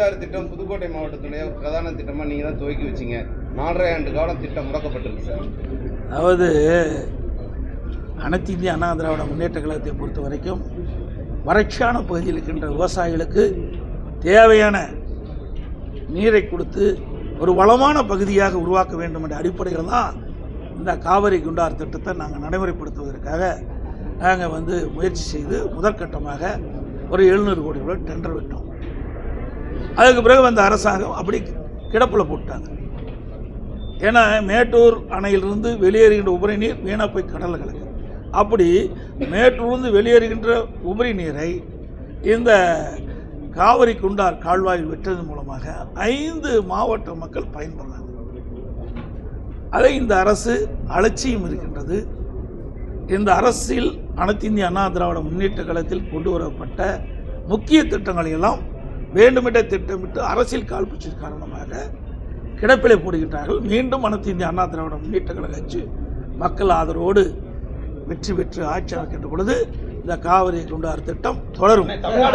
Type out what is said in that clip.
குண்டாறு திட்டம் புதுக்கோட்டை மாவட்டத்துடைய ஒரு பிரதான திட்டமாக நீங்கள் தான் துவக்கி வச்சிங்க. 4.5 ஆண்டு காலம் திட்டம் முடக்கப்பட்டிருக்கு சார். அதாவது அனைத்து இந்திய அண்ணா திராவிட முன்னேற்ற கழகத்தை பொறுத்த வரைக்கும் வறட்சியான பகுதியில் இருக்கின்ற விவசாயிகளுக்கு தேவையான நீரை கொடுத்து ஒரு வளமான பகுதியாக உருவாக்க வேண்டும் என்ற அடிப்படையில் தான் இந்த காவிரி குண்டார் திட்டத்தை நாங்கள் நடைமுறைப்படுத்துவதற்காக நாங்கள் முயற்சி செய்து முதற்கட்டமாக ஒரு 700 கோடி ரூபாய் டெண்டர் விட்டோம். அதுக்கு பிறகு அந்த அரசாங்கம் அப்படி கிடப்பில் போட்டாங்க. ஏன்னா மேட்டூர் அணையிலிருந்து வெளியேறுகின்ற உபரி நீர் வீணாக போய் கடலில் கலக்கு. அப்படி மேட்டூர்லேருந்து வெளியேறுகின்ற உபரி நீரை இந்த காவிரி குண்டார் கால்வாயில் விட்டதன் மூலமாக 5 மாவட்ட மக்கள் பயன்படுறாங்க. அதை இந்த அரசு அலட்சியம் இருக்கின்றது. இந்த அரசில் அனைத்து இந்திய அண்ணா திராவிட முன்னேற்ற கழகத்தில் கொண்டு வரப்பட்ட முக்கிய திட்டங்களை எல்லாம் வேண்டுமென்றே திட்டமிட்டு அரசியல் காழ்ப்புச்சின் காரணமாக கிடப்பிலை போடுகின்றார்கள். மீண்டும் அனைத்து இந்திய அண்ணா திராவிட முன்னேற்ற கழக கட்சி மக்கள் ஆதரவோடு வெற்றி பெற்று ஆட்சி அமைக்கின்ற பொழுது இந்த காவிரி குண்டார் திட்டம் தொடரும்.